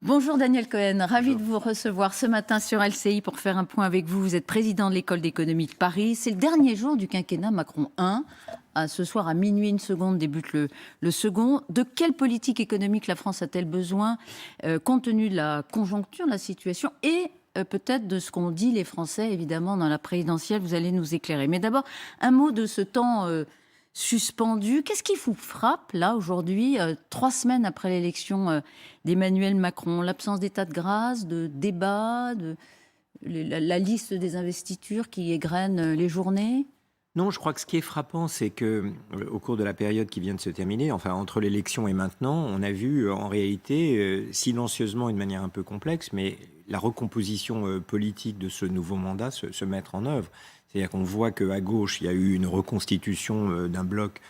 Bonjour Daniel Cohen, ravi de vous recevoir ce matin sur LCI pour faire un point avec vous. Vous êtes président de l'école d'économie de Paris. C'est le dernier jour du quinquennat Macron 1. Ce soir à minuit 1 seconde débute le second. De quelle politique économique la France a-t-elle besoin compte tenu de la conjoncture, de la situation et peut-être de ce qu'ont dit les Français évidemment dans la présidentielle? Vous allez nous éclairer. Mais d'abord, un mot de ce temps suspendu. Qu'est-ce qui vous frappe, là, aujourd'hui, 3 semaines après l'élection d'Emmanuel Macron? L'absence d'état de grâce, de débat, la liste des investitures qui égrène les journées? Non, je crois que ce qui est frappant, c'est que au cours de la période qui vient de se terminer, enfin entre l'élection et maintenant, on a vu en réalité, silencieusement, d'une manière un peu complexe, mais la recomposition politique de ce nouveau mandat se mettre en œuvre. C'est-à-dire qu'on voit qu'à gauche, il y a eu une reconstitution d'un bloc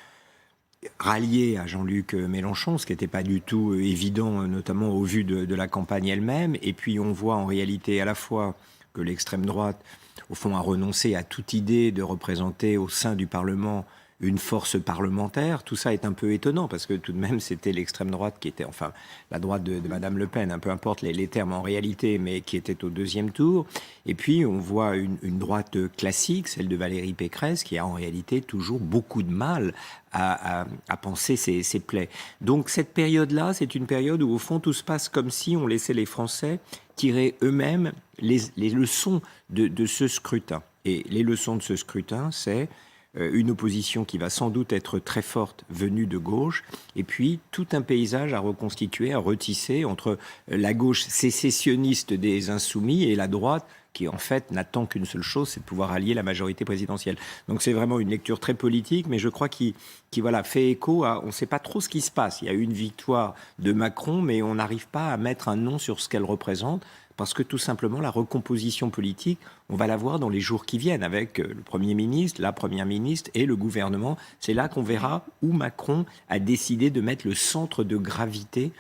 rallié à Jean-Luc Mélenchon, ce qui n'était pas du tout évident, notamment au vu de la campagne elle-même. Et puis on voit en réalité à la fois que l'extrême droite, au fond, a renoncé à toute idée de représenter au sein du Parlement une force parlementaire. Tout ça est un peu étonnant parce que tout de même c'était l'extrême droite qui était, enfin la droite de Madame Le Pen, peu importe les termes en réalité, mais qui était au deuxième tour. Et puis on voit une droite classique, celle de Valérie Pécresse, qui a en réalité toujours beaucoup de mal à penser ses plaies. Donc cette période-là, c'est une période où au fond tout se passe comme si on laissait les Français tirer eux-mêmes les leçons de ce scrutin. Et les leçons de ce scrutin, c'est une opposition qui va sans doute être très forte venue de gauche, et puis tout un paysage à reconstituer, à retisser entre la gauche sécessionniste des Insoumis et la droite qui en fait n'attend qu'une seule chose, c'est de pouvoir allier la majorité présidentielle. Donc c'est vraiment une lecture très politique, mais je crois qu'il voilà, fait écho à... On ne sait pas trop ce qui se passe. Il y a eu une victoire de Macron, mais on n'arrive pas à mettre un nom sur ce qu'elle représente, parce que tout simplement, la recomposition politique, on va la voir dans les jours qui viennent avec le Premier ministre, la Première ministre et le gouvernement. C'est là qu'on verra où Macron a décidé de mettre le centre de gravité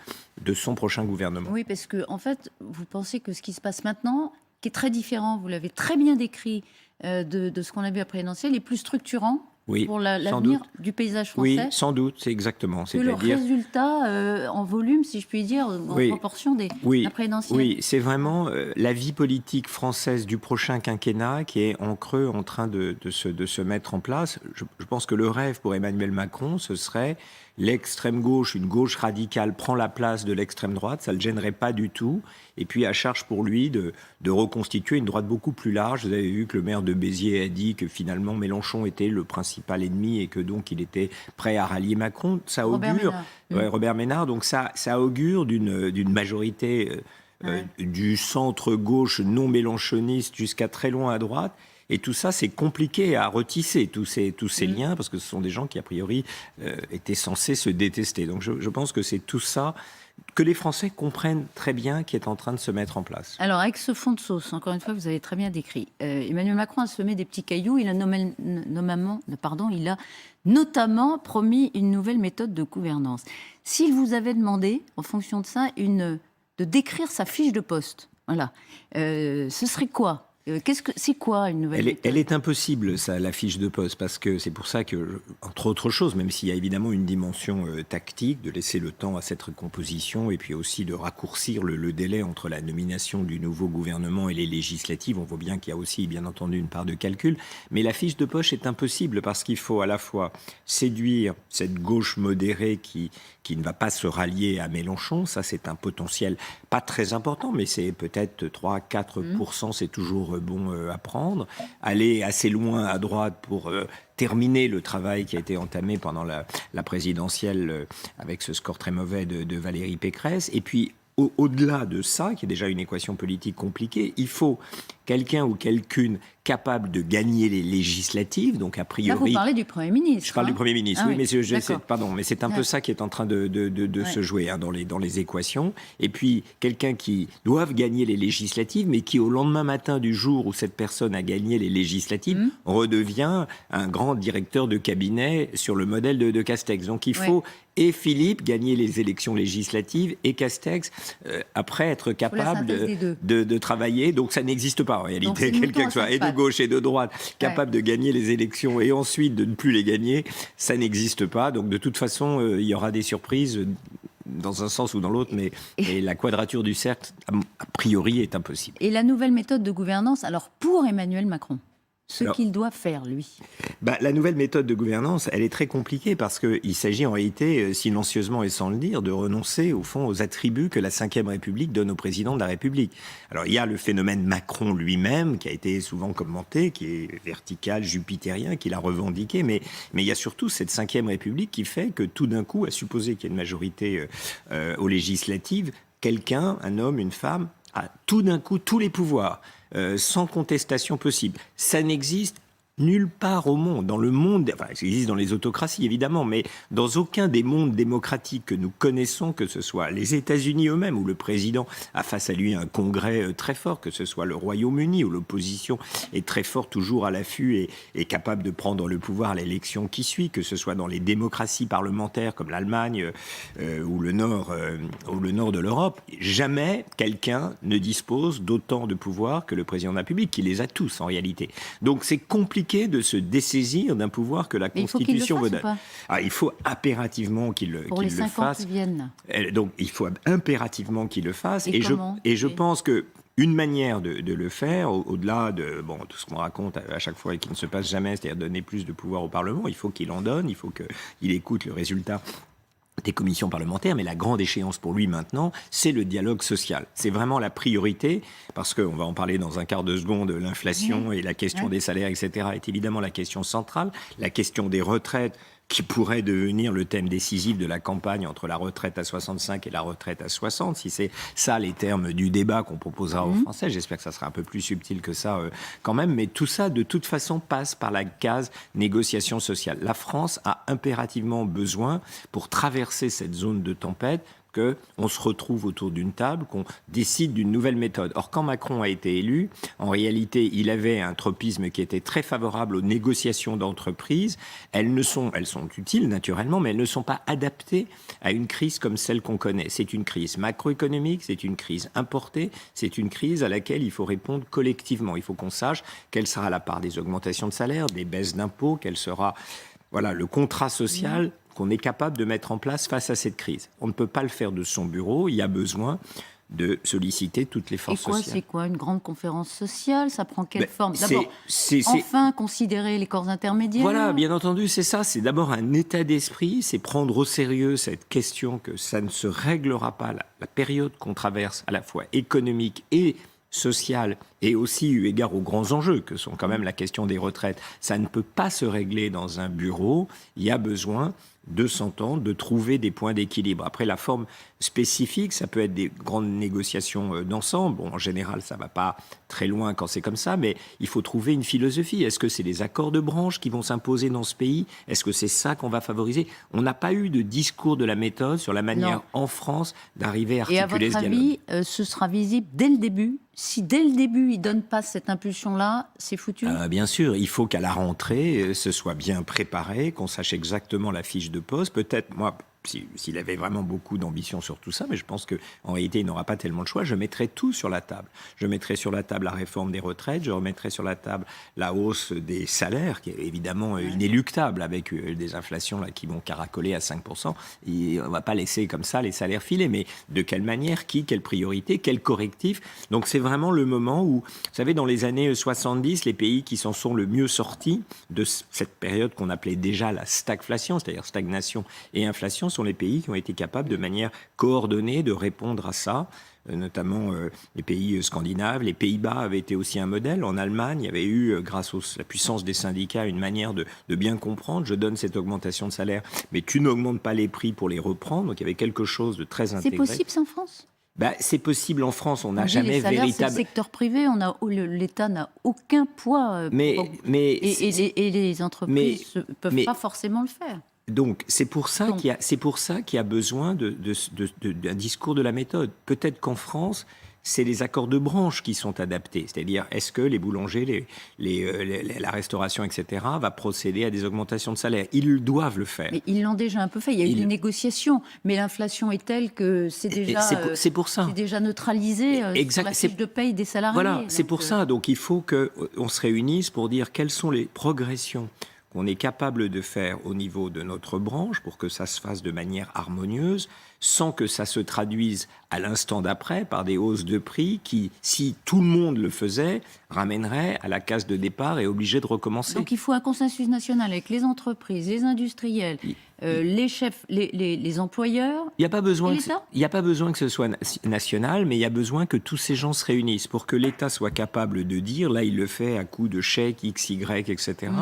de son prochain gouvernement. Oui, parce que en fait, vous pensez que ce qui se passe maintenant, qui est très différent, vous l'avez très bien décrit, de ce qu'on a vu à la présidentielle, est plus structurant pour l'avenir du paysage français? Oui, sans doute, c'est exactement. Que le résultat en volume, si je puis dire, en proportion de la présidentielle. Oui, c'est vraiment la vie politique française du prochain quinquennat qui est en creux en train de se mettre en place. Je pense que le rêve pour Emmanuel Macron, ce serait l'extrême gauche, une gauche radicale prend la place de l'extrême droite, ça ne le gênerait pas du tout. Et puis à charge pour lui de reconstituer une droite beaucoup plus large. Vous avez vu que le maire de Béziers a dit que finalement Mélenchon était le principal ennemi et que donc il était prêt à rallier Macron. Ça augure, Robert Ménard, donc ça augure d'une majorité du centre-gauche non mélenchoniste jusqu'à très loin à droite. Et tout ça, c'est compliqué à retisser, tous ces liens, parce que ce sont des gens qui, a priori, étaient censés se détester. Donc je pense que c'est tout ça que les Français comprennent très bien qui est en train de se mettre en place. Alors, avec ce fond de sauce, encore une fois, vous avez très bien décrit. Emmanuel Macron a semé des petits cailloux. Il a notamment promis une nouvelle méthode de gouvernance. S'il vous avait demandé, en fonction de ça, de décrire sa fiche de poste, voilà, ce serait quoi ? C'est quoi une nouvelle méthode ? Elle est impossible, ça, la fiche de poste, parce que c'est pour ça que, entre autres choses, même s'il y a évidemment une dimension tactique, de laisser le temps à cette recomposition et puis aussi de raccourcir le délai entre la nomination du nouveau gouvernement et les législatives, on voit bien qu'il y a aussi, bien entendu, une part de calcul. Mais la fiche de poste est impossible parce qu'il faut à la fois séduire cette gauche modérée qui ne va pas se rallier à Mélenchon. Ça, c'est un potentiel pas très important, mais c'est peut-être 3-4%, c'est toujours bon à prendre. Aller assez loin à droite pour terminer le travail qui a été entamé pendant la présidentielle avec ce score très mauvais de Valérie Pécresse. Et puis, au-delà de ça, qui est déjà une équation politique compliquée, il faut quelqu'un ou quelqu'une capable de gagner les législatives, donc a priori... Là, vous parlez du Premier ministre. Je parle du Premier ministre, oui, mais mais c'est un peu ça qui est en train de se jouer dans les équations. Et puis, quelqu'un qui doit gagner les législatives, mais qui, au lendemain matin du jour où cette personne a gagné les législatives, redevient un grand directeur de cabinet sur le modèle de Castex. Donc, il faut... Et Philippe gagner les élections législatives et Castex après être capable de travailler. Donc ça n'existe pas en réalité. Quelqu'un que soit et de gauche et de droite capable de gagner les élections et ensuite de ne plus les gagner, ça n'existe pas. Donc de toute façon, il y aura des surprises dans un sens ou dans l'autre, mais la quadrature du cercle, a priori, est impossible. Et la nouvelle méthode de gouvernance, alors pour Emmanuel Macron, qu'il doit faire, lui? La nouvelle méthode de gouvernance, elle est très compliquée parce qu'il s'agit en réalité, silencieusement et sans le dire, de renoncer au fond aux attributs que la Ve République donne au président de la République. Alors il y a le phénomène Macron lui-même qui a été souvent commenté, qui est vertical, jupitérien, qu'il a revendiqué, mais il y a surtout cette Ve République qui fait que tout d'un coup, à supposer qu'il y ait une majorité aux législatives, quelqu'un, un homme, une femme, a tout d'un coup tous les pouvoirs. Sans contestation possible. Ça n'existe nulle part au monde. Dans le monde, enfin, ça existe dans les autocraties évidemment, mais dans aucun des mondes démocratiques que nous connaissons, que ce soit les États-Unis eux-mêmes, où le président a face à lui un congrès très fort, que ce soit le Royaume-Uni, où l'opposition est très forte, toujours à l'affût et capable de prendre le pouvoir à l'élection qui suit, que ce soit dans les démocraties parlementaires comme l'Allemagne ou le nord de l'Europe, jamais quelqu'un ne dispose d'autant de pouvoir que le président de la République, qui les a tous en réalité. Donc c'est compliqué de se dessaisir d'un pouvoir que la Constitution veut donner. Il faut impérativement qu'il le fasse. Pour les 5 ans qui viennent. Donc il faut impérativement qu'il le fasse. Et je pense que une manière de le faire, au-delà de tout ce qu'on raconte à chaque fois et qui ne se passe jamais, c'est-à-dire donner plus de pouvoir au Parlement, il faut qu'il en donne, il faut qu'il écoute le résultat des commissions parlementaires, mais la grande échéance pour lui maintenant, c'est le dialogue social. C'est vraiment la priorité, parce qu'on va en parler dans un quart de seconde, l'inflation et la question des salaires, etc., est évidemment la question centrale. La question des retraites, qui pourrait devenir le thème décisif de la campagne entre la retraite à 65 et la retraite à 60, si c'est ça les termes du débat qu'on proposera aux Français. J'espère que ça sera un peu plus subtil que ça quand même, mais tout ça, de toute façon, passe par la case négociation sociale. La France a impérativement besoin, pour traverser cette zone de tempête, qu'on se retrouve autour d'une table, qu'on décide d'une nouvelle méthode. Or, quand Macron a été élu, en réalité, il avait un tropisme qui était très favorable aux négociations d'entreprise. Elles sont utiles, naturellement, mais elles ne sont pas adaptées à une crise comme celle qu'on connaît. C'est une crise macroéconomique, c'est une crise importée, c'est une crise à laquelle il faut répondre collectivement. Il faut qu'on sache quelle sera la part des augmentations de salaire, des baisses d'impôts, quel sera le contrat social qu'on est capable de mettre en place face à cette crise. On ne peut pas le faire de son bureau, il y a besoin de solliciter toutes les forces sociales. C'est quoi une grande conférence sociale? Ça prend quelle forme? D'abord, enfin considérer les corps intermédiaires. Voilà, bien entendu, c'est ça. C'est d'abord un état d'esprit, c'est prendre au sérieux cette question que ça ne se réglera pas, la période qu'on traverse, à la fois économique et sociale, et aussi eu égard aux grands enjeux que sont quand même la question des retraites. Ça ne peut pas se régler dans un bureau. Il y a besoin de s'entendre, de trouver des points d'équilibre. Après, la forme spécifique, ça peut être des grandes négociations d'ensemble. En général, ça ne va pas très loin quand c'est comme ça, mais il faut trouver une philosophie. Est-ce que c'est les accords de branche qui vont s'imposer dans ce pays? Est-ce que c'est ça qu'on va favoriser? On n'a pas eu de discours de la méthode sur la manière en France d'arriver à articuler ce dialogue. Et à votre avis, ce sera visible dès le début? Si dès le début, il ne donne pas cette impulsion-là, c'est foutu? Bien sûr, il faut qu'à la rentrée, ce soit bien préparé, qu'on sache exactement la fiche de poste. Peut-être, moi, s'il avait vraiment beaucoup d'ambition sur tout ça, mais je pense qu'en réalité, il n'aura pas tellement de choix, je mettrai tout sur la table. Je mettrai sur la table la réforme des retraites, je remettrai sur la table la hausse des salaires, qui est évidemment inéluctable, avec des inflations là, qui vont caracoler à 5%. Et on ne va pas laisser comme ça les salaires filer, mais de quelle manière, quelle priorité, quel correctif? Donc c'est vraiment le moment où, vous savez, dans les années 70, les pays qui s'en sont le mieux sortis de cette période qu'on appelait déjà la stagflation, c'est-à-dire stagnation et inflation, sont les pays qui ont été capables de manière coordonnée de répondre à ça, notamment les pays scandinaves. Les Pays-Bas avaient été aussi un modèle. En Allemagne, il y avait eu, grâce à la puissance des syndicats, une manière de bien comprendre. Je donne cette augmentation de salaire, mais tu n'augmentes pas les prix pour les reprendre. Donc il y avait quelque chose de très intégré. C'est possible ça en France? C'est possible en France, on n'a jamais véritable... C'est le secteur privé, l'État n'a aucun poids. Et les entreprises ne peuvent pas forcément le faire. Donc, c'est pour ça qu'il y a besoin d'un discours de la méthode. Peut-être qu'en France, c'est les accords de branche qui sont adaptés. C'est-à-dire, est-ce que les boulangers, la restauration, etc., va procéder à des augmentations de salaire? Ils doivent le faire. Mais ils l'ont déjà un peu fait. Il y a eu des négociations, mais l'inflation est telle que c'est déjà, c'est pour ça. C'est déjà neutralisé sur la fiche de paye des salariés. Voilà, c'est pour ça. Donc, il faut qu'on se réunisse pour dire quelles sont les progressions qu'on est capable de faire au niveau de notre branche pour que ça se fasse de manière harmonieuse, sans que ça se traduise à l'instant d'après par des hausses de prix qui, si tout le monde le faisait, ramèneraient à la case de départ et obligeaient de recommencer. Donc il faut un consensus national avec les entreprises, les industriels, les chefs, les employeurs. Il n'y a pas besoin et l'État ? il n'y a pas besoin que ce soit national, mais il y a besoin que tous ces gens se réunissent pour que l'État soit capable de dire, là il le fait à coup de chèques X, Y, etc.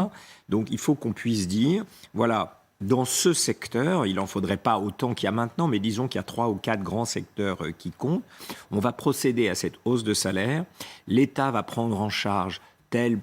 Donc il faut qu'on puisse dire, voilà, dans ce secteur, il n'en faudrait pas autant qu'il y a maintenant, mais disons qu'il y a 3 ou 4 grands secteurs qui comptent. On va procéder à cette hausse de salaire. L'État va prendre en charge telle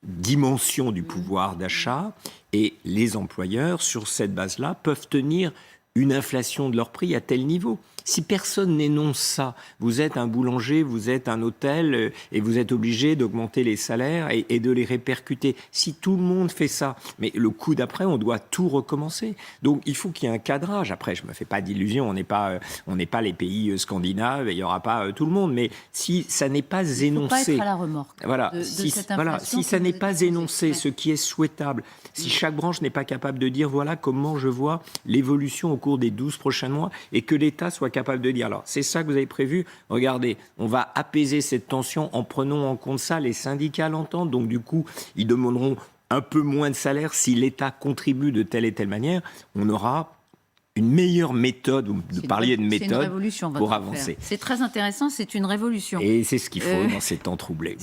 dimension du pouvoir d'achat et les employeurs, sur cette base-là, peuvent tenir une inflation de leur prix à tel niveau. Si personne n'énonce ça, vous êtes un boulanger, vous êtes un hôtel et vous êtes obligé d'augmenter les salaires et de les répercuter. Si tout le monde fait ça, mais le coup d'après, on doit tout recommencer. Donc il faut qu'il y ait un cadrage. Après, je me fais pas d'illusions, on n'est pas les pays scandinaves, et il y aura pas tout le monde. Mais si ça n'est pas énoncé, faut pas être à la remorque. Voilà, si ça n'est pas énoncé, ce qui est souhaitable, si chaque branche n'est pas capable de dire voilà comment je vois l'évolution au cours des 12 prochains mois, et que l'État soit capable de dire, alors c'est ça que vous avez prévu, regardez, on va apaiser cette tension en prenant en compte ça, les syndicats l'entendent, donc du coup, ils demanderont un peu moins de salaire si l'État contribue de telle et telle manière, on aura une meilleure méthode, vous parliez de méthode, pour avancer. C'est très intéressant, c'est une révolution. Et c'est ce qu'il faut dans ces temps troublés.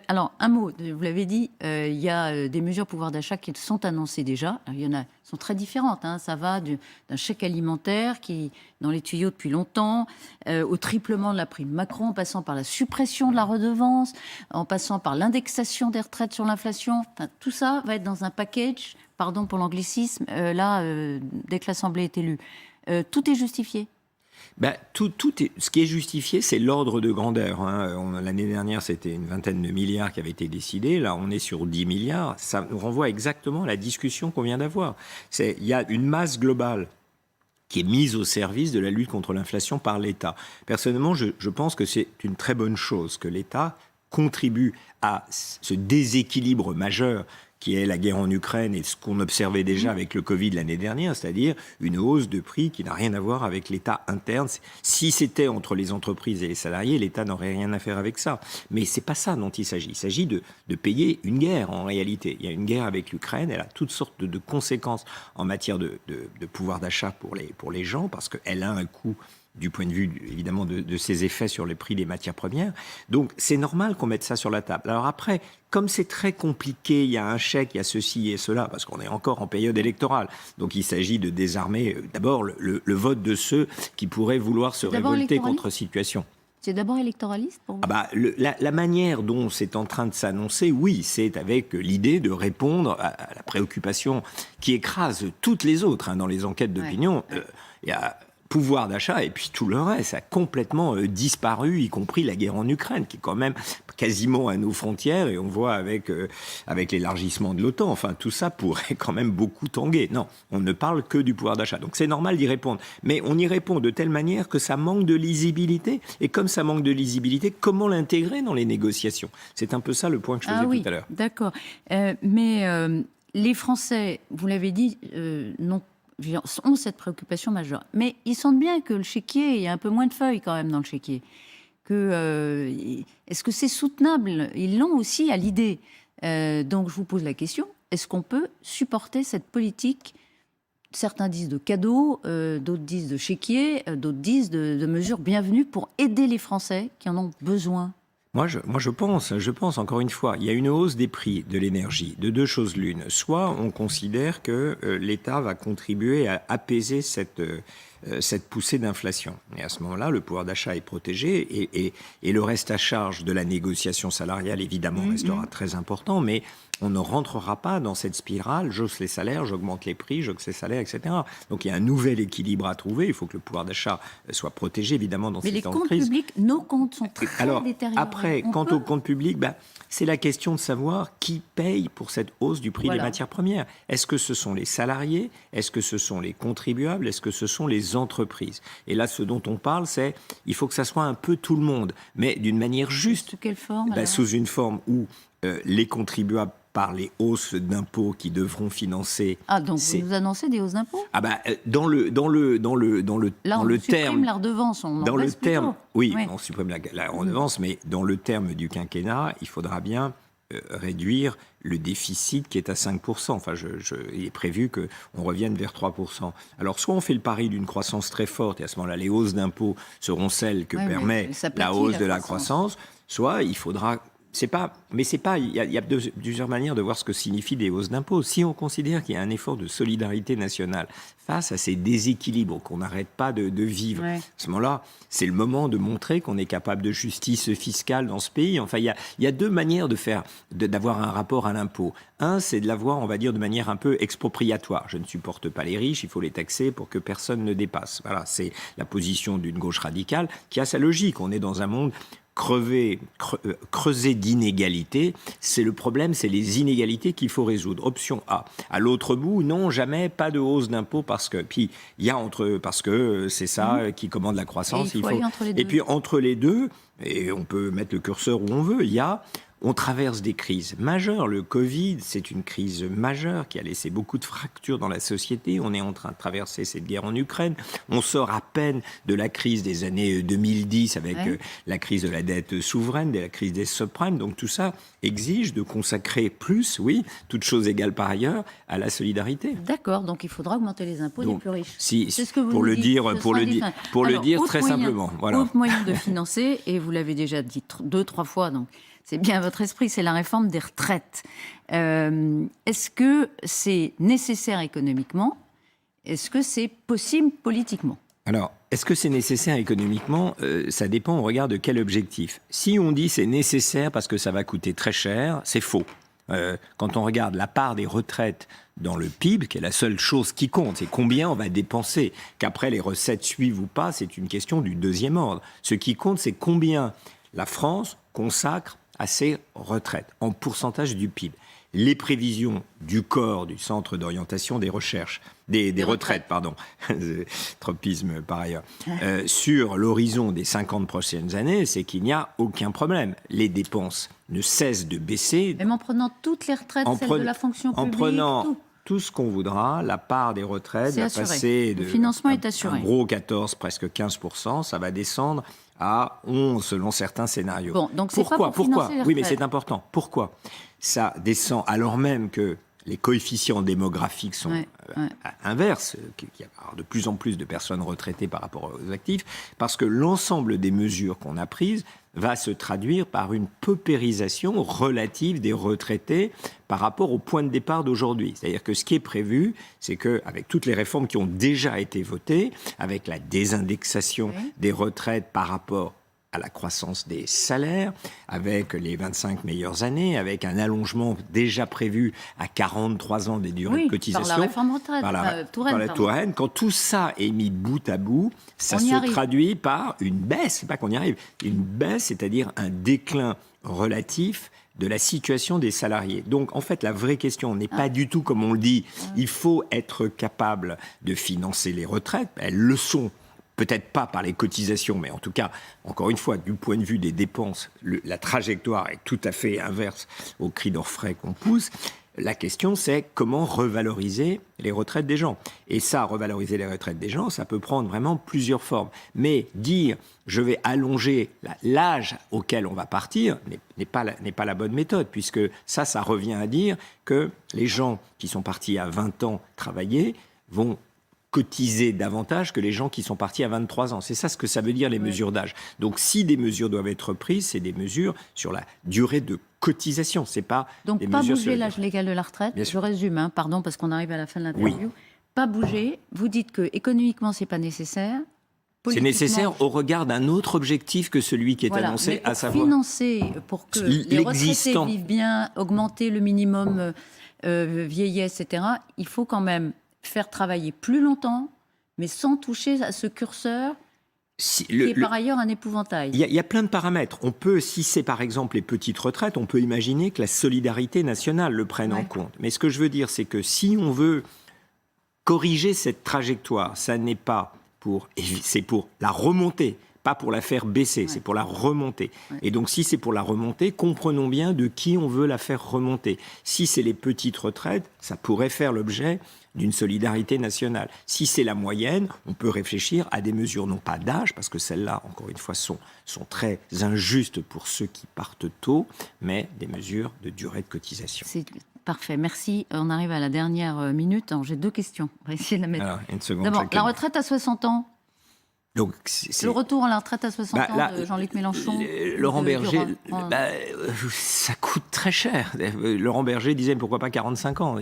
Alors, un mot, vous l'avez dit, il y a des mesures pouvoir d'achat qui sont annoncées déjà. Alors, il y en a, sont très différentes. Ça va d'un chèque alimentaire qui est dans les tuyaux depuis longtemps, au triplement de la prime Macron, en passant par la suppression de la redevance, en passant par l'indexation des retraites sur l'inflation. Enfin, tout ça va être dans un package, pardon pour l'anglicisme, dès que l'Assemblée est élue. Tout est justifié. Ce qui est justifié, c'est l'ordre de grandeur. L'année dernière, c'était une vingtaine de milliards qui avaient été décidés. Là, on est sur 10 milliards. Ça nous renvoie exactement à la discussion qu'on vient d'avoir. Il y a une masse globale qui est mise au service de la lutte contre l'inflation par l'État. Personnellement, je pense que c'est une très bonne chose que l'État contribue à ce déséquilibre majeur qui est la guerre en Ukraine et ce qu'on observait déjà avec le Covid l'année dernière, c'est-à-dire une hausse de prix qui n'a rien à voir avec l'État interne. Si c'était entre les entreprises et les salariés, l'État n'aurait rien à faire avec ça. Mais c'est pas ça dont il s'agit. Il s'agit de payer une guerre, en réalité. Il y a une guerre avec l'Ukraine, elle a toutes sortes de conséquences en matière de pouvoir d'achat pour les gens, parce qu'elle a un coût du point de vue, évidemment, de ses effets sur les prix des matières premières. Donc, c'est normal qu'on mette ça sur la table. Alors après, comme c'est très compliqué, il y a un chèque, il y a ceci et cela, parce qu'on est encore en période électorale. Donc, il s'agit de désarmer, d'abord, le vote de ceux qui pourraient vouloir se révolter contre situation. C'est d'abord électoraliste pour vous ? La manière dont c'est en train de s'annoncer, oui, c'est avec l'idée de répondre à la préoccupation qui écrase toutes les autres. Dans les enquêtes d'opinion, il y a pouvoir d'achat et puis tout le reste a complètement disparu, y compris la guerre en Ukraine, qui est quand même quasiment à nos frontières, et on voit avec l'élargissement de l'OTAN, enfin tout ça pourrait quand même beaucoup tanguer. Non, on ne parle que du pouvoir d'achat. Donc c'est normal d'y répondre. Mais on y répond de telle manière que ça manque de lisibilité. Et comme ça manque de lisibilité, comment l'intégrer dans les négociations ? C'est un peu ça le point que je faisais tout à l'heure. D'accord. Mais les Français, vous l'avez dit, ont cette préoccupation majeure. Mais ils sentent bien que le chéquier, il y a un peu moins de feuilles quand même dans le chéquier. Est-ce que c'est soutenable ? Ils l'ont aussi à l'idée. Donc je vous pose la question, est-ce qu'on peut supporter cette politique ? Certains disent de cadeaux, d'autres disent de chéquier, d'autres disent de mesures bienvenues pour aider les Français qui en ont besoin. Moi, je pense, encore une fois, il y a une hausse des prix de l'énergie, de deux choses l'une. Soit on considère que l'État va contribuer à apaiser cette poussée d'inflation. Et à ce moment-là, le pouvoir d'achat est protégé et le reste à charge de la négociation salariale, évidemment, restera très important, mais on ne rentrera pas dans cette spirale, j'hausse les salaires, j'augmente les prix, j'augmente les salaires, etc. Donc il y a un nouvel équilibre à trouver, il faut que le pouvoir d'achat soit protégé, évidemment, dans ces temps de crise. Mais les comptes publics, nos comptes sont très détériorés. Après, quant aux comptes publics, c'est la question de savoir qui paye pour cette hausse du prix des matières premières. Est-ce que ce sont les salariés ? Est-ce que ce sont les contribuables ? Est-ce que ce sont les entreprises ? Et là, ce dont on parle, c'est il faut que ça soit un peu tout le monde, mais d'une manière juste. Sous quelle forme ? Sous une forme où les contribuables par les hausses d'impôts qui devront financer. Ah, donc vous nous annoncez des hausses d'impôts? Ah bah, dans le Là, on supprime la redevance, on en baisse plutôt. Oui, on supprime la redevance, mais dans le terme du quinquennat, il faudra bien réduire le déficit qui est à 5%. Enfin, il est prévu qu'on revienne vers 3%. Alors, soit on fait le pari d'une croissance très forte, et à ce moment-là, les hausses d'impôts seront celles que permet la hausse de la croissance, soit il faudra... Il y a plusieurs manières de voir ce que signifient des hausses d'impôts. Si on considère qu'il y a un effort de solidarité nationale face à ces déséquilibres qu'on n'arrête pas de vivre, à ce moment-là, c'est le moment de montrer qu'on est capable de justice fiscale dans ce pays. Enfin, il y a deux manières d'avoir un rapport à l'impôt. Un, c'est de l'avoir, on va dire, de manière un peu expropriatoire. Je ne supporte pas les riches, il faut les taxer pour que personne ne dépasse. Voilà, c'est la position d'une gauche radicale qui a sa logique. On est dans un monde creusé d'inégalités. C'est le problème, c'est les inégalités qu'il faut résoudre. Option A. À l'autre bout, non, jamais, pas de hausse d'impôts parce que c'est ça qui commande la croissance. Et puis entre les deux, et on peut mettre le curseur où on veut, on traverse des crises majeures. Le Covid, c'est une crise majeure qui a laissé beaucoup de fractures dans la société. On est en train de traverser cette guerre en Ukraine. On sort à peine de la crise des années 2010 avec la crise de la dette souveraine, de la crise des subprimes. Donc tout ça exige de consacrer plus, oui, toutes choses égales par ailleurs, à la solidarité. D'accord, donc il faudra augmenter les impôts des plus riches. C'est ce que vous pour le dire très simplement. Voilà. Autre moyen de financer, et vous l'avez déjà dit 2-3 fois, donc c'est bien votre esprit, c'est la réforme des retraites. Est-ce que c'est nécessaire économiquement? Est-ce que c'est possible politiquement? Alors, est-ce que c'est nécessaire économiquement? Ça dépend au regard de quel objectif. Si on dit c'est nécessaire parce que ça va coûter très cher, c'est faux. Quand on regarde la part des retraites dans le PIB, qui est la seule chose qui compte, c'est combien on va dépenser. Qu'après les recettes suivent ou pas, c'est une question du deuxième ordre. Ce qui compte, c'est combien la France consacre à ses retraites, en pourcentage du PIB. Les prévisions du COR, du Centre d'orientation des recherches, des retraites, pardon, tropisme par ailleurs, sur l'horizon des 50 prochaines années, c'est qu'il n'y a aucun problème. Les dépenses ne cessent de baisser. Même en prenant toutes les retraites, celles de la fonction publique, en prenant tout ce qu'on voudra, la part des retraites va passer le financement est assuré. Un gros 14, presque 15%, ça va descendre à 11 selon certains scénarios. Bon, donc c'est pourquoi Oui, mais c'est important. Pourquoi ça descend alors même que les coefficients démographiques sont inverses, qu'il y a de plus en plus de personnes retraitées par rapport aux actifs, parce que l'ensemble des mesures qu'on a prises va se traduire par une paupérisation relative des retraités par rapport au point de départ d'aujourd'hui. C'est-à-dire que ce qui est prévu, c'est qu'avec toutes les réformes qui ont déjà été votées, avec la désindexation des retraites par rapport à la croissance des salaires, avec les 25 meilleures années, avec un allongement déjà prévu à 43 ans des durées de cotisation. Par la réforme retraite, par la Touraine. Quand tout ça est mis bout à bout, ça se traduit par une baisse, c'est pas qu'on y arrive, une baisse, c'est-à-dire un déclin relatif de la situation des salariés. Donc, en fait, la vraie question n'est pas du tout comme on le dit. Il faut être capable de financer les retraites. Elles le sont. Peut-être pas par les cotisations, mais en tout cas, encore une fois, du point de vue des dépenses, la trajectoire est tout à fait inverse au cri d'orfraie qu'on pousse. La question, c'est comment revaloriser les retraites des gens. Et ça, revaloriser les retraites des gens, ça peut prendre vraiment plusieurs formes. Mais dire « je vais allonger l'âge auquel on va partir » n'est pas la bonne méthode, puisque ça revient à dire que les gens qui sont partis à 20 ans travailler vont cotiser davantage que les gens qui sont partis à 23 ans. C'est ça ce que ça veut dire, les mesures d'âge. Donc, si des mesures doivent être prises, c'est des mesures sur la durée de cotisation. C'est pas donc, des pas mesures bouger l'âge légal de la retraite. Je résume, pardon, parce qu'on arrive à la fin de l'interview. Oui. Pas bouger. Vous dites que économiquement, c'est pas nécessaire. C'est nécessaire au regard d'un autre objectif que celui qui est annoncé, à savoir financer pour que les retraités vivent bien, augmenter le minimum vieillesse, etc. Il faut quand même faire travailler plus longtemps, mais sans toucher à ce curseur qui est par ailleurs un épouvantail. Il y a plein de paramètres. On peut, si c'est par exemple les petites retraites, on peut imaginer que la solidarité nationale le prenne en compte. Mais ce que je veux dire, c'est que si on veut corriger cette trajectoire, ça n'est pas c'est pour la remonter, pas pour la faire baisser, c'est pour la remonter. Ouais. Et donc, si c'est pour la remonter, comprenons bien de qui on veut la faire remonter. Si c'est les petites retraites, ça pourrait faire l'objet d'une solidarité nationale. Si c'est la moyenne, on peut réfléchir à des mesures, non pas d'âge, parce que celles-là, encore une fois, sont très injustes pour ceux qui partent tôt, mais des mesures de durée de cotisation. C'est parfait, merci. On arrive à la dernière minute. Alors, j'ai 2 questions. On va essayer de la mettre. Alors, une seconde. D'abord, chacun. la retraite à 60 ans. Donc, Le retour à la retraite à 60 ans là, de Jean-Luc Mélenchon. Laurent Berger, Durand. ça coûte très cher. Laurent Berger disait pourquoi pas 45 ans.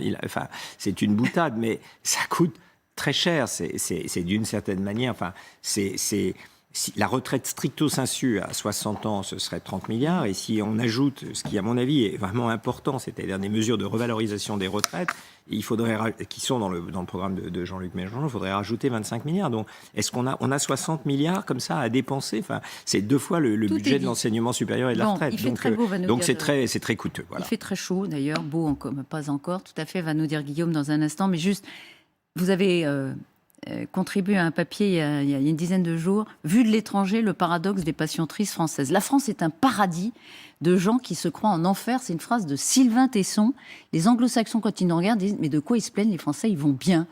C'est une boutade, mais ça coûte très cher. C'est d'une certaine manière. Si la retraite stricto sensu à 60 ans, ce serait 30 milliards. Et si on ajoute ce qui, à mon avis, est vraiment important, c'est-à-dire des mesures de revalorisation des retraites, il faudrait, qui sont dans le programme de Jean-Luc Mélenchon, il faudrait rajouter 25 milliards. Donc, est-ce qu'on a 60 milliards comme ça à dépenser ? C'est 2 fois le budget de l'enseignement supérieur et de la retraite. Il fait très beau, va nous donc dire, c'est très coûteux. Voilà. Il fait très chaud, d'ailleurs. Beau, pas encore. Tout à fait, va nous dire Guillaume dans un instant. Mais juste, vous avez contribué à un papier il y a une dizaine de jours, Vu de l'étranger, le paradoxe des passions tristes françaises. La France est un paradis de gens qui se croient en enfer. C'est une phrase de Sylvain Tesson. Les anglo-saxons, quand ils nous regardent, disent « Mais de quoi ils se plaignent ? Les Français, ils vont bien.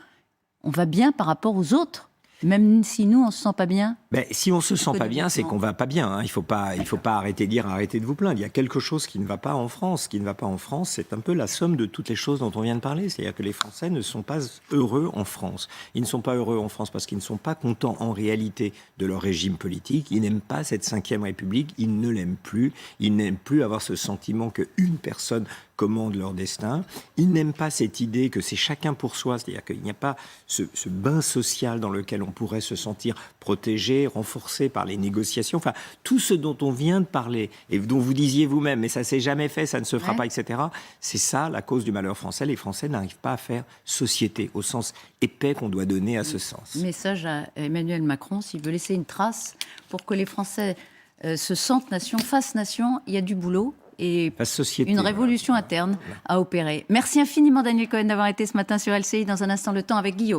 On va bien par rapport aux autres. Même si nous, on ne se sent pas bien. » Si on ne se sent pas bien, c'est qu'on ne va pas bien. Hein. Il ne faut pas arrêter de dire, arrêtez de vous plaindre. Il y a quelque chose qui ne va pas en France. Ce qui ne va pas en France, c'est un peu la somme de toutes les choses dont on vient de parler. C'est-à-dire que les Français ne sont pas heureux en France. Ils ne sont pas heureux en France parce qu'ils ne sont pas contents en réalité de leur régime politique. Ils n'aiment pas cette 5e République. Ils ne l'aiment plus. Ils n'aiment plus avoir ce sentiment qu'une personne commande leur destin. Ils n'aiment pas cette idée que c'est chacun pour soi. C'est-à-dire qu'il n'y a pas ce bain social dans lequel on pourrait se sentir protégé, renforcé par les négociations. Enfin, tout ce dont on vient de parler et dont vous disiez vous-même, mais ça s'est jamais fait, ça ne se fera pas, etc. C'est ça la cause du malheur français. Les Français n'arrivent pas à faire société au sens épais qu'on doit donner à ce sens. Message à Emmanuel Macron, s'il veut laisser une trace pour que les Français se sentent nation, fassent nation, il y a du boulot. Et une révolution interne à opérer. Merci infiniment Daniel Cohen d'avoir été ce matin sur LCI. Dans un instant, le temps avec Guillaume.